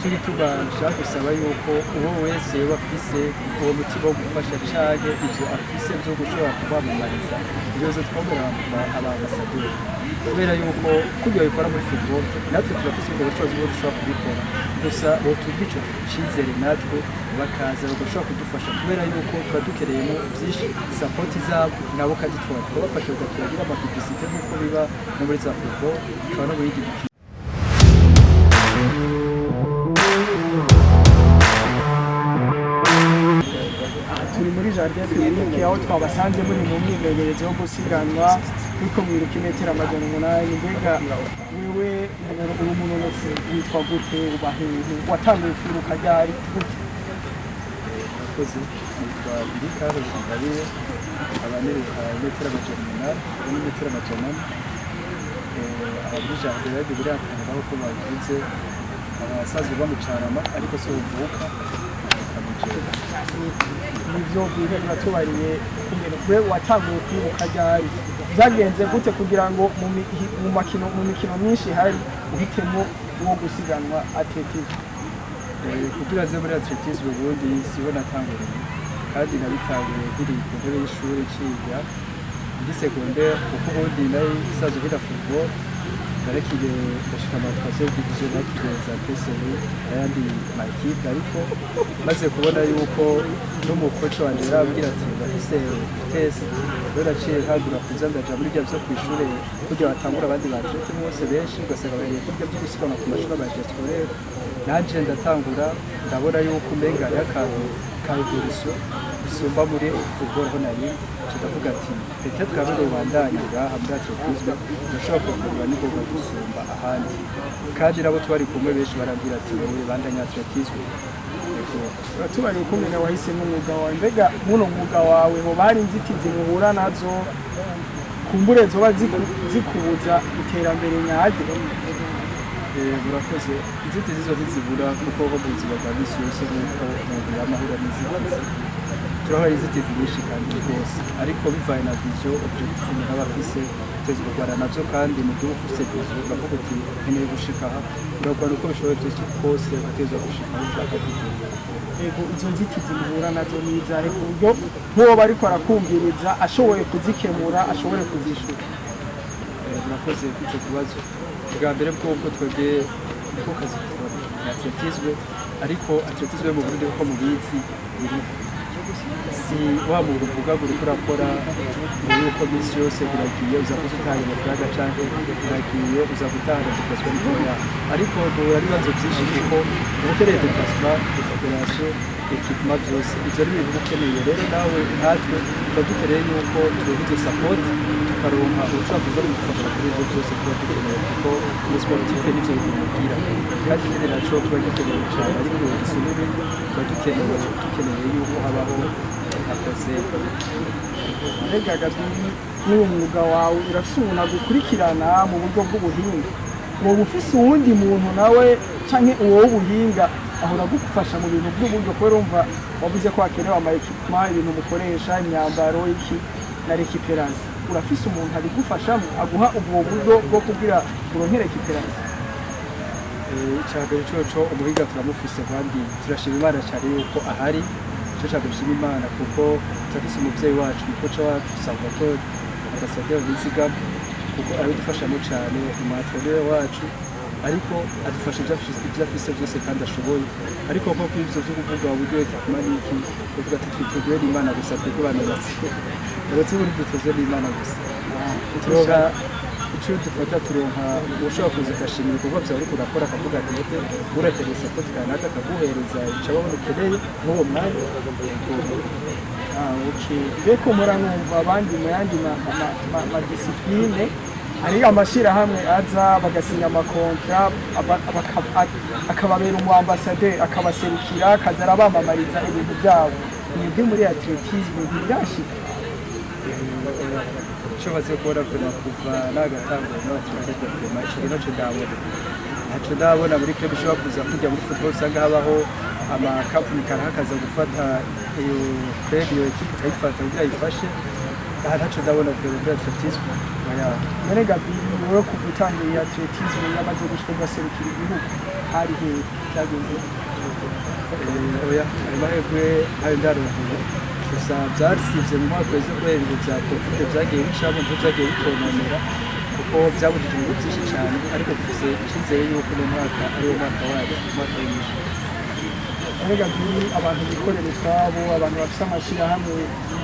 turi tubashaka gusaba yuko uwo wese bafise uwo mutima wo gufasha canke ivyo afise vyo gushobora kubamamariza ibibazo twongera abaambasaderi kubera yuko kugira bikora muri football natwe turafise ubwo bushobozi bwo gushobora kubikora gusa botugira ico cizere natwe bakaza bagashobora kudufasha kubera yuko tuba dukereyemo vyinshi support zabo nabo kandi twabafasha tukagira amapublicité nk'uko biba no muri za football tukaba no muri turi muri jardin publique aho twabasanze muri mu myimenyerezo yo gusiganwa kuko mwiruka imetero 800 mbega wewe umuntu wese witwa gute ubahehe watangiye kwiruka ryari gute akoze yitwa Birikaro Zangariye abaneruka imetero 800 n'imetero 800 abuje abaje biratanga ko bagize abasazi bamucarama ariko so uvuka nivyo bihe natubariye kumwe watangiye kwiruka ryari byagenze gute kugira ngo mu mikino myinshi hari uhitemo uwo gusiganwa atletisme kugira ze muri atletisme ubundi siho natanguriye kandi nabitanguye kuri ku ntebe y'ishuri ciga muri secondaire kuko ubundi nayo isazo hira football barekire ndashika amatwase division nakigeza PSV ayandi makipe ariko maze kubona yuko n'umukoci wanje yarabwira ati bafise test rero ciye hagura kuza ndaja muri byo kw'ishure kugira batangura abandi batrete bose benshi ugasanga bariye kurya byo gusiganwa ku mashuri abaje scolaire nanje ndatangura ndabona yuko umenga yakantu ka evolution bisumba muri football ho nari ndavuga ati peut-être que abo bandanyira hamwe atletisme ndashobora kuvurwa n'igoga gusumba ahandi kandi nabo twari kumwe benshi barambwira ati wowe bandanya atletisme tubari kumenya wahise n'umwuga wawe mbega muno mwuga wawe ho bari inzitizi muhura nazo kumbure zoba zikubuza iterambere nyaryo murakoze inzitizi zo zibura kuko ho mu buzima bwa misi yose nuko umuntu yamahura n'inzitizi turabona inzitizi nyinshi kandi rwose ariko bivaye na vision objectif umuntu aba afise uteza kurwana navyo kandi mu gihe ufise vision uravuga uti nkeneye gushika aha urarwana uko bishoboye byose kose uteza gushika aho ushaka kugera ego izo nzitizi muhura nazo nizahe ku buryo nk'uwo bariko arakumviriza ashoboye kuzikemura ashobore kuzishura murakoze ico kibazo bwa mbere bw'uko twebwe niko kazi dukora atletisme ariko atletisme mu Burundi uko mubizi si wa muntu uvuga buri kurakora yuko misi yose biragiye uza kuzitanga amafaranga canke biragiye uza gutanga kugazwa n'ikoya ariko duhura n'ibibazo vyinshi kuko ukeneye déplacement federation équipement byose ivyo ari ibintu ukeneye rero nawe natwe tuba dukeneye yuko tugize support tukaronka ushobora kuza kudufasha kuri ivyo byose tuba dukeneye kuko mu sportif n'ivyo bimubwira kandi nyene naco tuba dukeneye cane ariko gisubire tuba dukeneye yuko habaho akoze mbega Gabini n'uwo mwuga wawe urashobora gukurikirana mu buryo bw'ubuhinga wowe ufise uwundi muntu nawe canke uwo w'ubuhinga ahora gufasha mu bintu by'uburyo kubera umva wavuze ko hakenewe ama-equipment ibintu mukoresha imyambaro iki na récupérance urafise umuntu ari gufashamo aguha ubwo buryo bwo kugira uronkere récupérance icyambere cyo umuhinga turamufise kandi turashima Imana cyane yuko ahari dushima Imana kuko turafise umuvyeyi wacu umukoca wacu Salvatore Ambassadeur Biziga kuko abidufashamo cyane umatwere wacu ariko adufasha ibyo afise byose kandi ashoboye ariko ko kuri ivyo byo kuvuga uburyo ekimaniki kuvuga ati twitugire Imana gusa twebwe bana batse uretse buri dutuzwe Imana gusa turoga icyo dufata turonka ushobora kuzigashimira ibikorwa byawe ariko urakora akavuga ati ete urakeneye support kanaka akaguhereza icyo abona ukeneye n'uwo mwanya okay beko muranumva abandi mu yandi ma discipline hari amashirahamwe aza bagasinya amakontra akababera umwambasaderi akabaserukira akazara bamamariza ibintu byabo mwebwe muri atletisme ntibirashika icyo baze kubona kuva n'agatangura n'abatletisme firma icyo ntacyo ndabona muri club ishobora kuza kujya muri football usanga habaho amakampani karahakaza gufata iyo club iyo ekipe ikayifata kugira ayifashe ntaco ndabona muri atletisme none Gabi wowe kuva utangiye atletisme yamaze gushika gaserukira igihugu hari he byagenze oya ayo mahirwe ayo ndarongoye gusa byasivye mu mwaka weze kubera ibintu vya covid vyagiye bicamo nivyo vyagiye bitononera kuko byabujije ibintu byinshi cyane ariko dufise icyizere yuko uno mwaka ari wo mwaka wacu umwaka w'imigisha. Gabi abantu bikorera utwabo abantu bafise amashirahamwe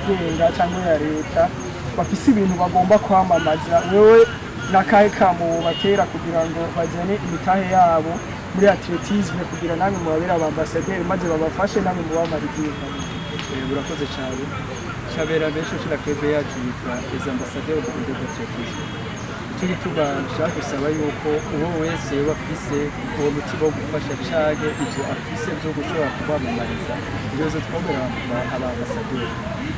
yigenga cyangwa ya leta bafise ibintu bagomba kwamamaza wewe nakahe kamo batera kugira ngo bazane imitahe yabo muri atletisme kugira namwe mubabera abambasaderi maze babafashe namwe mubamara igihugu. Urakoze cyane cyabera benshi cyo kwebe yacu yitwa les ambassadeurs de l'athlétisme turi tubashaka gusaba yuko uwo wese bafise uwo mutima wo gufasha cyane ibyo afise byo gushobora kubamamariza ibibazo twabera abambasaderi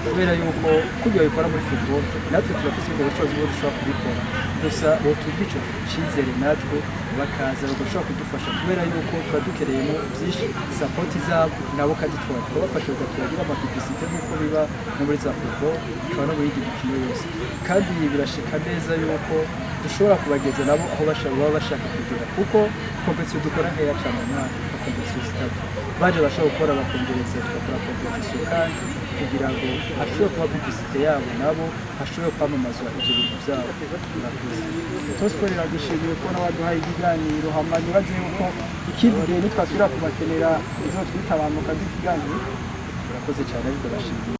kubera yuko kugira bikora muri football natwe turafise ubwo bushobozi bwo dushobora kubikora gusa bo tugico cyizere natwe bakaza bagashobora kudufasha kubera yuko tuba dukereyemo byinshi support zabo nabo kandi twabafasha tukagira amapublicité nk'uko biba no muri za football cyangwa no muri iyi mikino yose kandi birashika neza yuko dushobora kubageza nabo aho baba bashaka kugera kuko competition dukora heya cyane na competition zitatu baje bashaka gukora bakongereza tugakora competition kandi kugira ngo ashobore kuba publicité yabo nabo ashobore kwamamazwa ibyo bintu byabo. Tosport iragushimiye ko nabaduhaye ikiganiro hamanye bagiye uko ikindi nitwasubira kubakenera izo twita abantu kazi ikiganiro. Urakoze cyane ariko bashimiye